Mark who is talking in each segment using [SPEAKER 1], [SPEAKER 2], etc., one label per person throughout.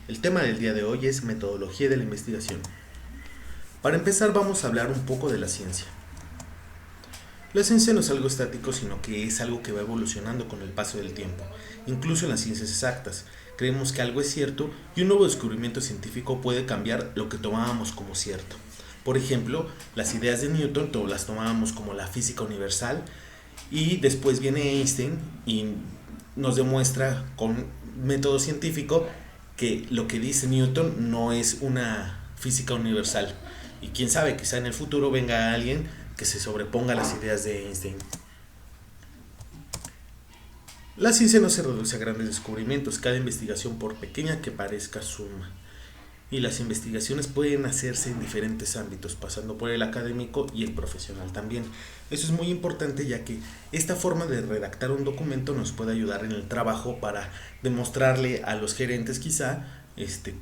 [SPEAKER 1] El tema del día de hoy es metodología de la investigación. Para empezar vamos a hablar un poco de la ciencia. La ciencia no es algo estático, sino que es algo que va evolucionando con el paso del tiempo. Incluso en las ciencias exactas, creemos que algo es cierto y un nuevo descubrimiento científico puede cambiar lo que tomábamos como cierto. Por ejemplo, las ideas de Newton las tomábamos como la física universal y después viene Einstein y nos demuestra con método científico que lo que dice Newton no es una física universal. Y quién sabe, quizá en el futuro venga alguien que se sobreponga a las ideas de Einstein. La ciencia no se reduce a grandes descubrimientos, cada investigación, por pequeña que parezca, suma. Y las investigaciones pueden hacerse en diferentes ámbitos, pasando por el académico y el profesional también. Eso es muy importante, ya que esta forma de redactar un documento nos puede ayudar en el trabajo para demostrarle a los gerentes quizá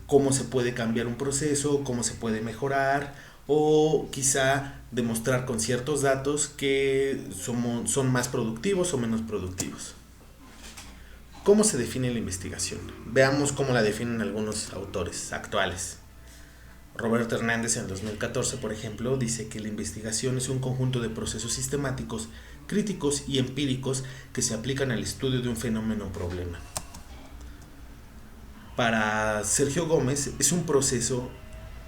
[SPEAKER 1] cómo se puede cambiar un proceso, cómo se puede mejorar, o quizá demostrar con ciertos datos que son más productivos o menos productivos. ¿Cómo se define la investigación? Veamos cómo la definen algunos autores actuales. Roberto Hernández en 2014, por ejemplo, dice que la investigación es un conjunto de procesos sistemáticos, críticos y empíricos que se aplican al estudio de un fenómeno o problema. Para Sergio Gómez es un proceso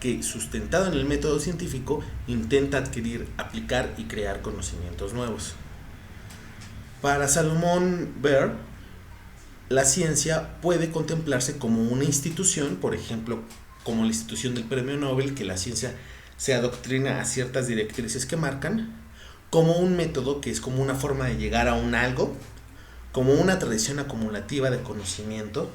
[SPEAKER 1] que, sustentado en el método científico, intenta adquirir, aplicar y crear conocimientos nuevos. Para Salomón Baer, la ciencia puede contemplarse como una institución, por ejemplo, como la institución del Premio Nobel, que la ciencia se adoctrina a ciertas directrices que marcan, como un método que es como una forma de llegar a un algo, como una tradición acumulativa de conocimiento,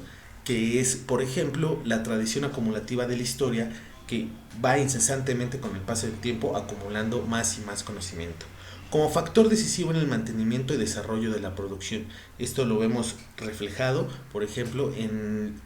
[SPEAKER 1] que es, por ejemplo, la tradición acumulativa de la historia, que va incesantemente con el paso del tiempo acumulando más y más conocimiento. Como factor decisivo en el mantenimiento y desarrollo de la producción. Esto lo vemos reflejado, por ejemplo, en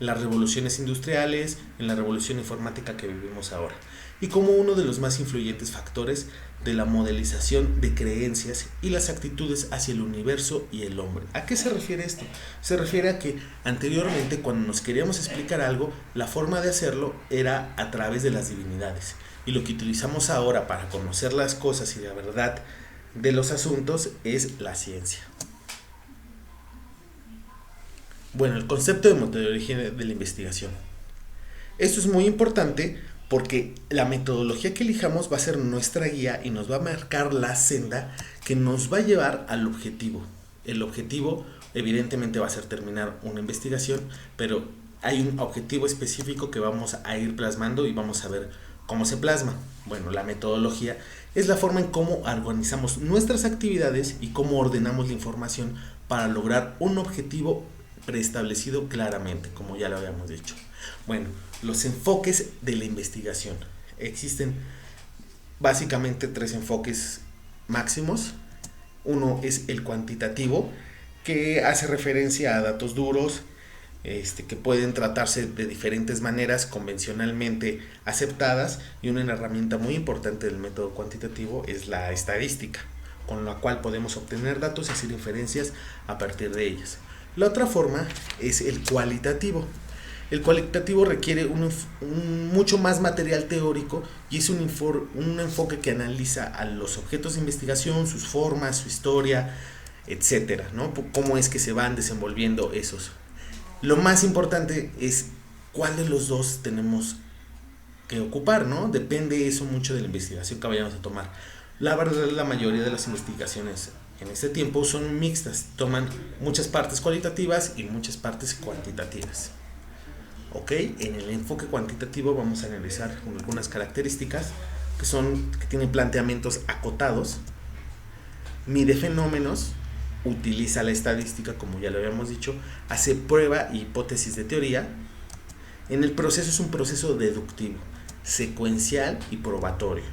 [SPEAKER 1] las revoluciones industriales, en la revolución informática que vivimos ahora. Y como uno de los más influyentes factores de la modelización de creencias y las actitudes hacia el universo y el hombre. ¿A qué se refiere esto? Se refiere a que anteriormente, cuando nos queríamos explicar algo, la forma de hacerlo era a través de las divinidades. Y lo que utilizamos ahora para conocer las cosas y la verdad de los asuntos es la ciencia. Bueno, el concepto de metodología de la investigación. Esto es muy importante porque la metodología que elijamos va a ser nuestra guía y nos va a marcar la senda que nos va a llevar al objetivo. El objetivo evidentemente va a ser terminar una investigación, pero hay un objetivo específico que vamos a ir plasmando y vamos a ver cómo se plasma. Bueno, la metodología es la forma en cómo organizamos nuestras actividades y cómo ordenamos la información para lograr un objetivo preestablecido claramente, como ya lo habíamos dicho. Bueno, los enfoques de la investigación. Existen básicamente tres enfoques máximos. Uno es el cuantitativo, que hace referencia a datos duros, que pueden tratarse de diferentes maneras convencionalmente aceptadas, y una herramienta muy importante del método cuantitativo es la estadística, con la cual podemos obtener datos y hacer inferencias a partir de ellas. La otra forma es el cualitativo. El cualitativo requiere mucho más material teórico y es un enfoque que analiza a los objetos de investigación, sus formas, su historia, etcétera, ¿no? Cómo es que se van desenvolviendo esos. Lo más importante es cuál de los dos tenemos que ocupar, ¿no? Depende eso mucho de la investigación que vayamos a tomar. La verdad, la mayoría de las investigaciones en este tiempo son mixtas, toman muchas partes cualitativas y muchas partes cuantitativas. Ok, en el enfoque cuantitativo vamos a analizar algunas características que tienen planteamientos acotados, mide fenómenos, utiliza la estadística, como ya lo habíamos dicho, hace prueba y hipótesis de teoría. En el proceso es un proceso deductivo, secuencial y probatorio.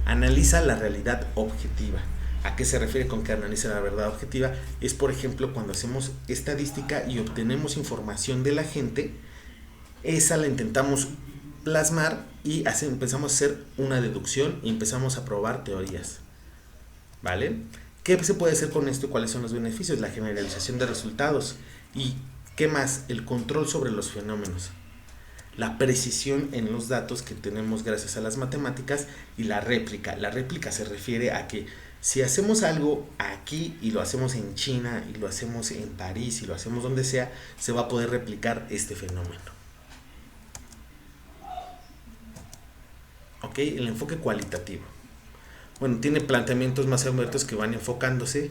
[SPEAKER 1] Analiza la realidad objetiva. ¿A qué se refiere con que analiza la verdad objetiva? Es, por ejemplo, cuando hacemos estadística y obtenemos información de la gente, esa la intentamos plasmar y empezamos a hacer una deducción y empezamos a probar teorías. ¿Vale? ¿Qué se puede hacer con esto y cuáles son los beneficios? La generalización de resultados y ¿Qué más? El control sobre los fenómenos, la precisión en los datos que tenemos gracias a las matemáticas y la réplica. La réplica se refiere a que si hacemos algo aquí y lo hacemos en China y lo hacemos en París y lo hacemos donde sea, se va a poder replicar este fenómeno. ¿Ok? El enfoque cualitativo. Bueno, tiene planteamientos más abiertos que van enfocándose.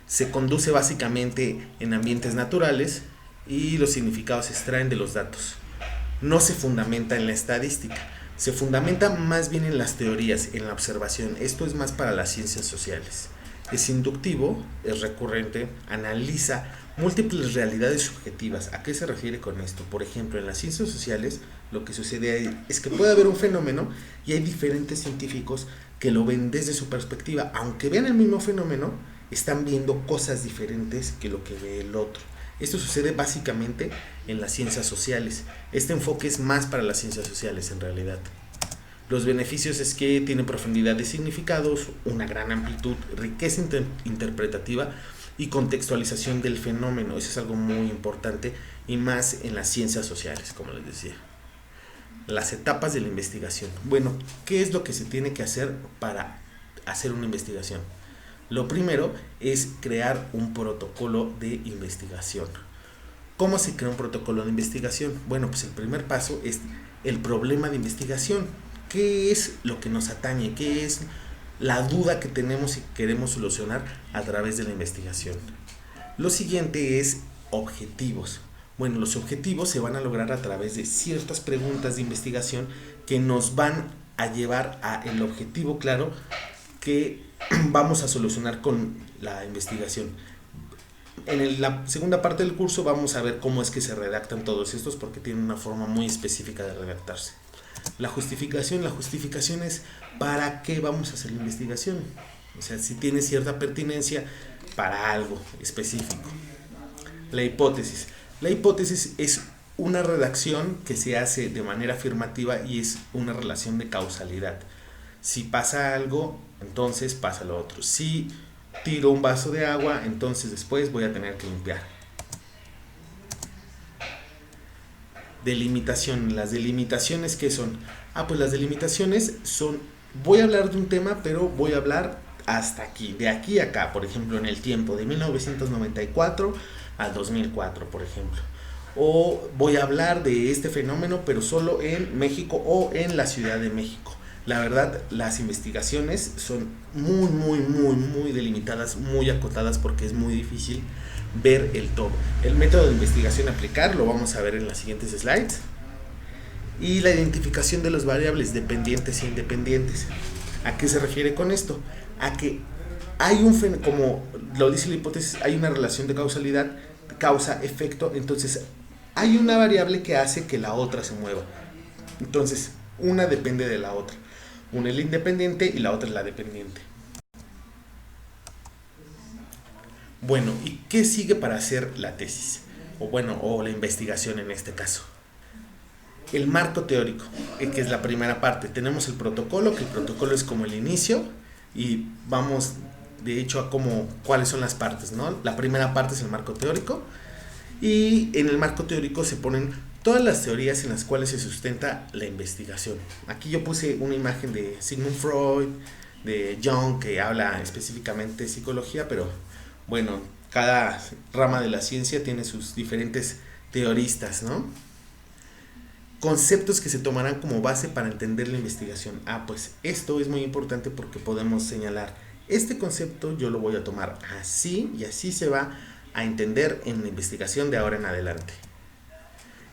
[SPEAKER 1] Se conduce básicamente en ambientes naturales y los significados se extraen de los datos. No se fundamenta en la estadística, se fundamenta más bien en las teorías, en la observación. Esto es más para las ciencias sociales. Es inductivo, es recurrente, analiza múltiples realidades subjetivas. ¿A qué se refiere con esto? Por ejemplo, en las ciencias sociales lo que sucede es que puede haber un fenómeno y hay diferentes científicos que lo ven desde su perspectiva. Aunque vean el mismo fenómeno, están viendo cosas diferentes que lo que ve el otro. Esto sucede básicamente en las ciencias sociales. Este enfoque es más para las ciencias sociales en realidad. Los beneficios es que tiene profundidad de significados, una gran amplitud, riqueza interpretativa y contextualización del fenómeno. Eso es algo muy importante y más en las ciencias sociales, como les decía. Las etapas de la investigación. Bueno, ¿qué es lo que se tiene que hacer para hacer una investigación? Lo primero es crear un protocolo de investigación. ¿Cómo se crea un protocolo de investigación? Bueno, pues el primer paso es el problema de investigación. ¿Qué es lo que nos atañe? ¿Qué es la duda que tenemos y queremos solucionar a través de la investigación? Lo siguiente es objetivos. Bueno, los objetivos se van a lograr a través de ciertas preguntas de investigación que nos van a llevar a el objetivo claro que vamos a solucionar con la investigación. En la segunda parte del curso vamos a ver cómo es que se redactan todos estos porque tienen una forma muy específica de redactarse. La justificación es para qué vamos a hacer la investigación. O sea, si tiene cierta pertinencia para algo específico. La hipótesis es una redacción que se hace de manera afirmativa y es una relación de causalidad. Si pasa algo, entonces pasa lo otro. Si tiro un vaso de agua, entonces después voy a tener que limpiar. Delimitación. Las delimitaciones, ¿qué son? Pues las delimitaciones son, voy a hablar de un tema, pero voy a hablar hasta aquí, de aquí a acá, por ejemplo, en el tiempo de 1994 al 2004, por ejemplo. O voy a hablar de este fenómeno, pero solo en México o en la Ciudad de México. La verdad, las investigaciones son muy delimitadas, muy acotadas porque es muy difícil ver el todo. El método de investigación a aplicar lo vamos a ver en las siguientes slides. Y la identificación de las variables dependientes e independientes. ¿A qué se refiere con esto? A que hay como lo dice la hipótesis, hay una relación de causalidad, causa-efecto, entonces hay una variable que hace que la otra se mueva. Entonces, una depende de la otra. Una es la independiente y la otra es la dependiente. Bueno, ¿y qué sigue para hacer la tesis? O la investigación en este caso. El marco teórico, que es la primera parte. Tenemos el protocolo, que el protocolo es como el inicio y vamos de hecho a cuáles son las partes, ¿no? La primera parte es el marco teórico y en el marco teórico se ponen todas las teorías en las cuales se sustenta la investigación. Aquí yo puse una imagen de Sigmund Freud, de Jung, que habla específicamente de psicología, pero bueno, cada rama de la ciencia tiene sus diferentes teoristas, ¿no? Conceptos que se tomarán como base para entender la investigación. Pues esto es muy importante porque podemos señalar, este concepto yo lo voy a tomar así y así se va a entender en la investigación de ahora en adelante.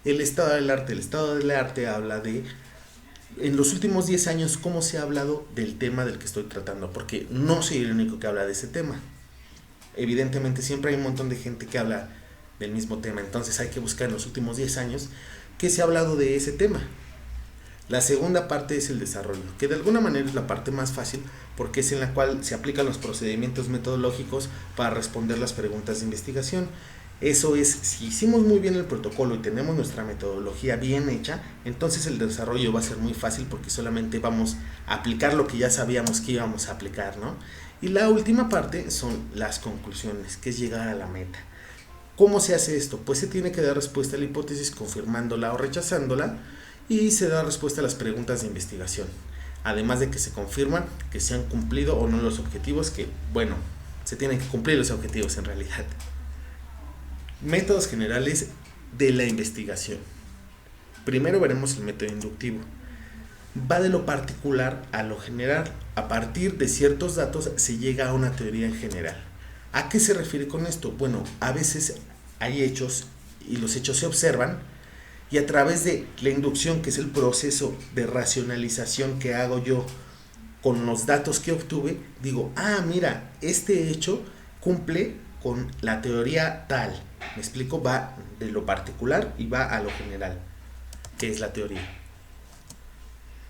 [SPEAKER 1] El estado del arte. El estado del arte habla de, en los últimos 10 años, cómo se ha hablado del tema del que estoy tratando, porque no soy el único que habla de ese tema. Evidentemente siempre hay un montón de gente que habla del mismo tema, entonces hay que buscar en los últimos 10 años qué se ha hablado de ese tema. La segunda parte es el desarrollo, que de alguna manera es la parte más fácil porque es en la cual se aplican los procedimientos metodológicos para responder las preguntas de investigación. Eso es, si hicimos muy bien el protocolo y tenemos nuestra metodología bien hecha, entonces el desarrollo va a ser muy fácil porque solamente vamos a aplicar lo que ya sabíamos que íbamos a aplicar, ¿no? Y la última parte son las conclusiones, que es llegar a la meta. ¿Cómo se hace esto? Pues se tiene que dar respuesta a la hipótesis confirmándola o rechazándola y se da respuesta a las preguntas de investigación. Además de que se confirman que se han cumplido o no los objetivos, que bueno, se tienen que cumplir los objetivos en realidad. Métodos generales de la investigación. Primero veremos el método inductivo. Va de lo particular a lo general. A partir de ciertos datos se llega a una teoría en general. ¿A qué se refiere con esto? Bueno, a veces hay hechos y los hechos se observan y a través de la inducción, que es el proceso de racionalización que hago yo con los datos que obtuve, digo, mira, este hecho cumple con la teoría tal. Me explico, va de lo particular y va a lo general, que es la teoría.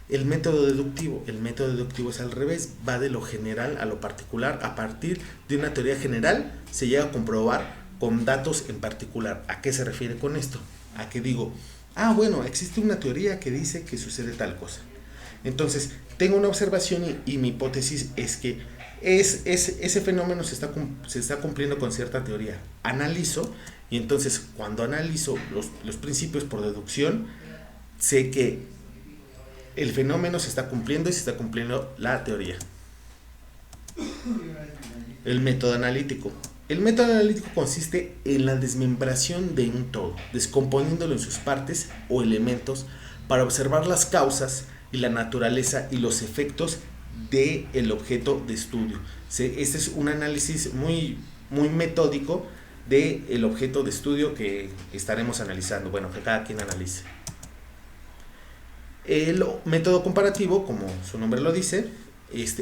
[SPEAKER 1] El método deductivo es al revés, va de lo general a lo particular. A partir de una teoría general se llega a comprobar con datos en particular. ¿A qué se refiere con esto? A que digo, bueno, existe una teoría que dice que sucede tal cosa. Entonces, tengo una observación y mi hipótesis es que ese fenómeno se está cumpliendo con cierta teoría. Analizo y entonces cuando analizo los principios por deducción, sé que el fenómeno se está cumpliendo y se está cumpliendo la teoría. El método analítico. El método analítico consiste en la desmembración de un todo, descomponiéndolo en sus partes o elementos para observar las causas y la naturaleza y los efectos del objeto de estudio. Este es un análisis muy, muy metódico del objeto de estudio que estaremos analizando, bueno, que cada quien analice. El método comparativo, como su nombre lo dice,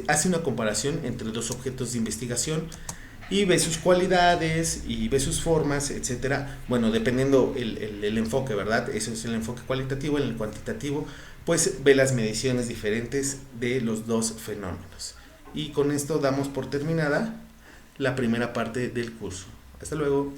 [SPEAKER 1] hace una comparación entre dos objetos de investigación y ve sus cualidades y ve sus formas, etcétera. Bueno, dependiendo el enfoque, ¿verdad? Eso es el enfoque cualitativo. En el cuantitativo, pues ve las mediciones diferentes de los dos fenómenos. Y con esto damos por terminada la primera parte del curso. Hasta luego.